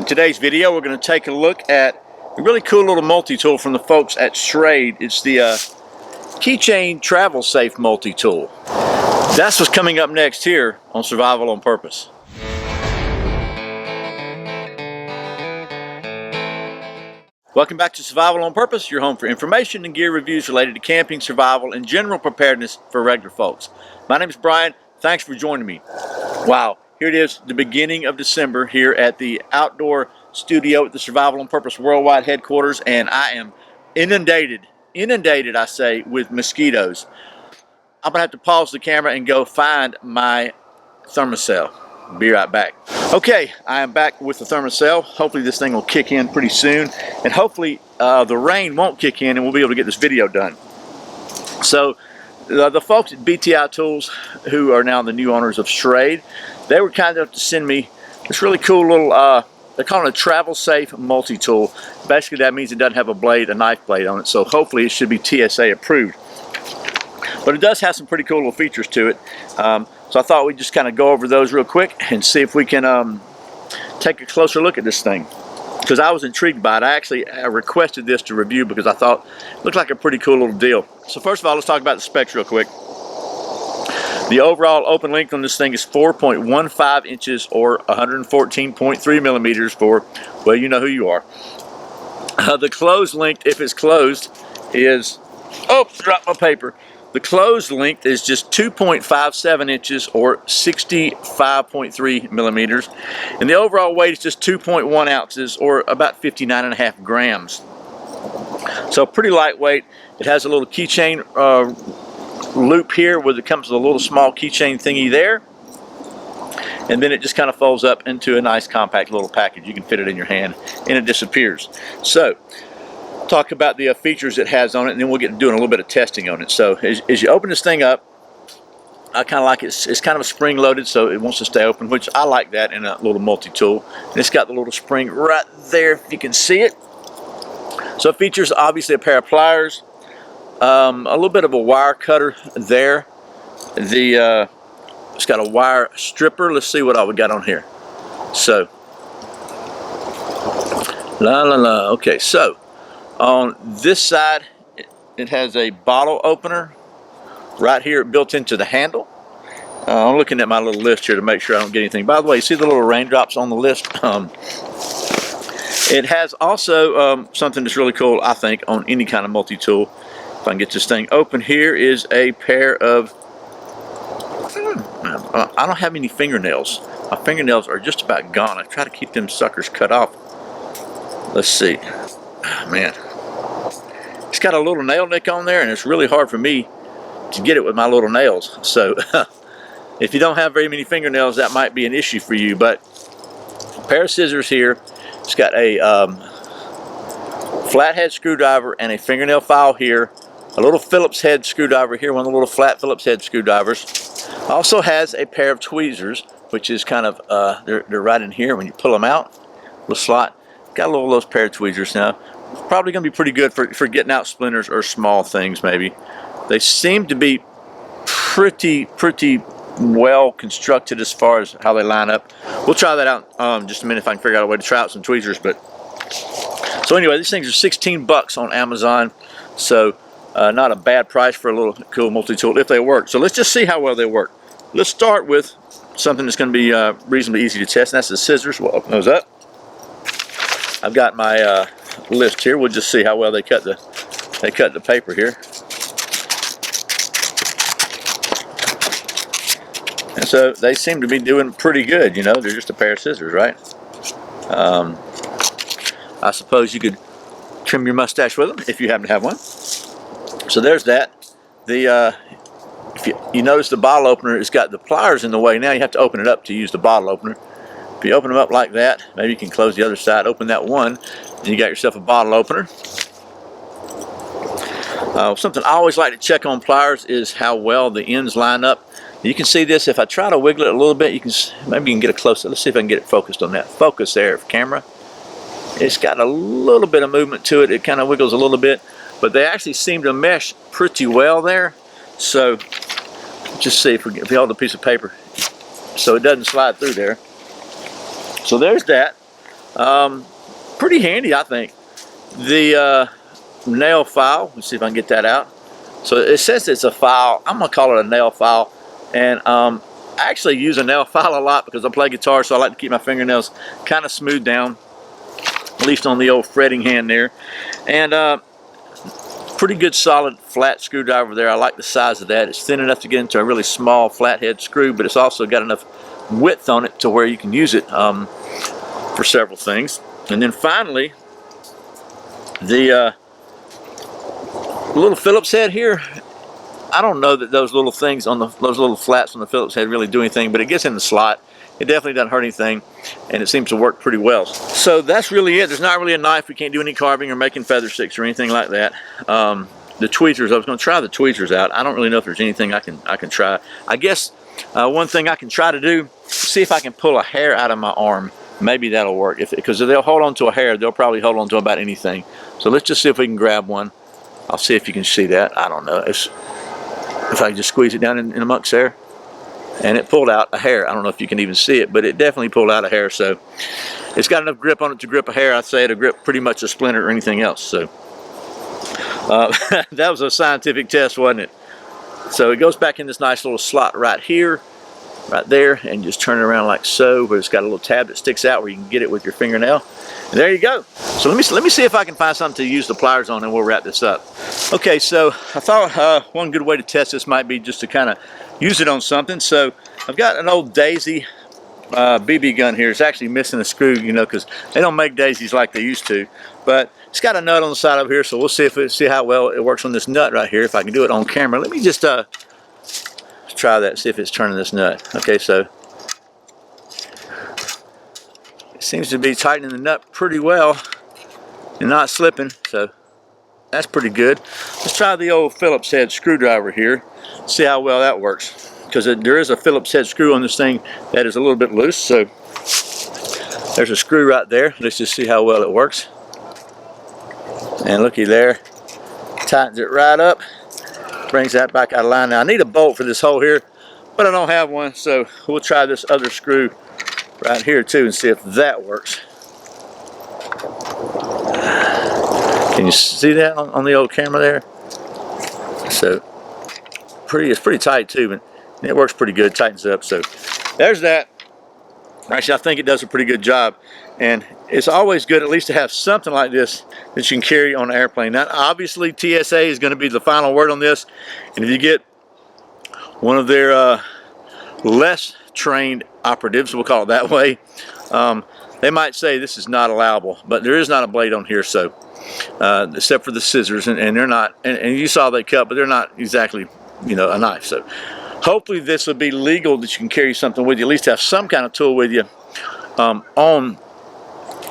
today's video, we're going to take a look at a really cool little multi-tool from the folks at Schrade. It's the Keychain Travel Safe multi-tool. That's what's coming up next here on Survival on Purpose. Welcome back to Survival on Purpose, your home for information and gear reviews related to camping, survival, and general preparedness for regular folks. My name is Brian. Thanks for joining me. Wow, here it is, the beginning of December here at the outdoor studio at the Survival on Purpose Worldwide headquarters, and I am inundated, I say, with mosquitoes. I'm gonna have to pause the camera and go find my thermocell. Be right back. Okay, I am back with the thermocell. Hopefully this thing will kick in pretty soon, and hopefully the rain won't kick in and we'll be able to get this video done. So the folks at BTI Tools, who are now the new owners of Schrade, they were kind enough to send me this really cool little, they're calling it a travel safe multi-tool. Basically that means it doesn't have a blade, a knife blade on it, so hopefully it should be TSA approved. But it does have some pretty cool little features to it. So I thought we'd just kind of go over those real quick and see if we can take a closer look at this thing, because I was intrigued by it. I actually requested this to review because I thought it looked like a pretty cool little deal. So first of all, let's talk about the specs real quick. The overall open length on this thing is 4.15 inches or 114.3 millimeters for, well, you know who you are. The closed length, if it's closed, is, oh, dropped my paper. The closed length is just 2.57 inches or 65.3 millimeters. And the overall weight is just 2.1 ounces or about 59.5 grams. So pretty lightweight. It has a little keychain loop here where it comes with a little small keychain thingy there. And then it just kind of folds up into a nice compact little package. You can fit it in your hand and it disappears. So talk about the features it has on it, and then we'll get to doing a little bit of testing on it. So as you open this thing up, I kind of like it. It's kind of spring loaded, so it wants to stay open, which I like that in a little multi-tool. And it's got the little spring right there, if you can see it. So it features obviously a pair of pliers, a little bit of a wire cutter there. It's got a wire stripper. Let's see what all we got on here. So okay, so on this side, it has a bottle opener right here built into the handle. I'm looking at my little list here to make sure I don't get anything. By the way, you see the little raindrops on the list? It has also something that's really cool, I think, on any kind of multi-tool. If I can get this thing open, here is a pair of, I don't have any fingernails. My fingernails are just about gone. I try to keep them suckers cut off. Let's see. Oh, man. It's got a little nail nick on there, and it's really hard for me to get it with my little nails. So if you don't have very many fingernails, that might be an issue for you. But a pair of scissors here. It's got a flathead screwdriver and a fingernail file here. A little Phillips head screwdriver here, one of the little flat Phillips head screwdrivers. Also has a pair of tweezers, which is kind of, they're right in here when you pull them out. Little slot. Got a little of those pair of tweezers now. Probably going to be pretty good for getting out splinters or small things maybe. They seem to be pretty well constructed as far as how they line up. We'll try that out just a minute if I can figure out a way to try out some tweezers. But so anyway, these things are 16 bucks on Amazon. So not a bad price for a little cool multi-tool if they work. So let's just see how well they work. Let's start with something that's going to be reasonably easy to test, and that's the scissors. We'll open those up. I've got my list here. We'll just see how well they cut the paper here. And so they seem to be doing pretty good. You know, they're just a pair of scissors, right? I suppose you could trim your mustache with them if you happen to have one. So there's that. If you notice the bottle opener, it's got the pliers in the way. Now you have to open it up to use the bottle opener. If you open them up like that, maybe you can close the other side, open that one, and you got yourself a bottle opener. Something I always like to check on pliers is how well the ends line up. You can see this. If I try to wiggle it a little bit, maybe you can get a closer. Let's see if I can get it focused on that. Focus there, camera. It's got a little bit of movement to it. It kind of wiggles a little bit, but they actually seem to mesh pretty well there. So just see if we hold a piece of paper so it doesn't slide through there. So there's that. Pretty handy, I think. The nail file, let's see if I can get that out. So it says it's a file. I'm gonna call it a nail file. And I actually use a nail file a lot because I play guitar, so I like to keep my fingernails kind of smooth down, at least on the old fretting hand there. And pretty good solid flat screwdriver there. I like the size of that. It's thin enough to get into a really small flathead screw, but it's also got enough width on it to where you can use it for several things. And then finally, the little Phillips head here. I don't know that those little things on those little flats on the Phillips head really do anything, but it gets in the slot. It definitely doesn't hurt anything, and it seems to work pretty well. So that's really it. There's not really a knife. We can't do any carving or making feather sticks or anything like that. The tweezers, I was going to try the tweezers out. I don't really know if there's anything I can try. I guess one thing I can try to do, see if I can pull a hair out of my arm. Maybe that'll work. Because if they'll hold on to a hair, they'll probably hold on to about anything. So let's just see if we can grab one. I'll see if you can see that. I don't know. If I can just squeeze it down in amongst there. And it pulled out a hair. I don't know if you can even see it, but it definitely pulled out a hair. So it's got enough grip on it to grip a hair. I'd say it'll grip pretty much a splinter or anything else. So that was a scientific test, wasn't it? So it goes back in this nice little slot right here, right there, and just turn it around like so, where it's got a little tab that sticks out where you can get it with your fingernail. And there you go. So let me see if I can find something to use the pliers on, and we'll wrap this up. Okay, so I thought one good way to test this might be just to kind of use it on something. So I've got an old Daisy BB gun here. It's actually missing a screw, you know, because they don't make Daisies like they used to. But it's got a nut on the side over here, so we'll see how well it works on this nut right here. If I can do it on camera, let me just try that. See if it's turning this nut. Okay, so it seems to be tightening the nut pretty well and not slipping. So that's pretty good. Let's try the old Phillips head screwdriver here. See how well that works, because there is a Phillips head screw on this thing that is a little bit loose. So there's a screw right there. Let's just see how well it works. And looky there, tightens it right up, brings that back out of line. Now I need a bolt for this hole here, but I don't have one, so we'll try this other screw right here too and see if that works. Can you see that on the old camera there? So it's pretty tight too, but it works pretty good, tightens up. So there's that. Actually, I think it does a pretty good job, and it's always good at least to have something like this that you can carry on an airplane. Now obviously TSA is going to be the final word on this, and if you get one of their less trained operatives, we'll call it that way, they might say this is not allowable, but there is not a blade on here, so except for the scissors, and they're not, and you saw they cut, but they're not exactly, you know, a knife. So hopefully this will be legal, that you can carry something with you, at least have some kind of tool with you on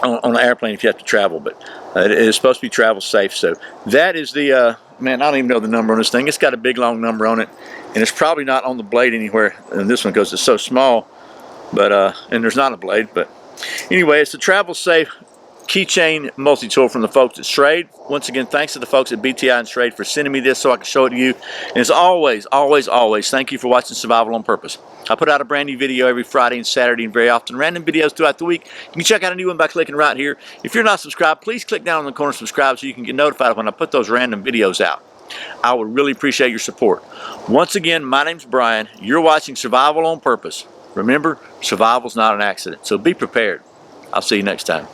an airplane if you have to travel. But it is supposed to be travel safe. So that is the man, I don't even know the number on this thing. It's got a big long number on it, and it's probably not on the blade anywhere in this one because it's so small. But and there's not a blade. But anyway, it's a travel safe keychain multi-tool from the folks at Schrade. Once again, thanks to the folks at BTI and Schrade for sending me this so I can show it to you. And as always, thank you for watching Survival on Purpose. I put out a brand new video every Friday and Saturday, and very often random videos throughout the week. You can check out a new one by clicking right here. If you're not subscribed, please click down in the corner subscribe so you can get notified when I put those random videos out. I would really appreciate your support. Once again, my name's Brian. You're watching Survival on Purpose. Remember, survival's not an accident, so be prepared. I'll see you next time.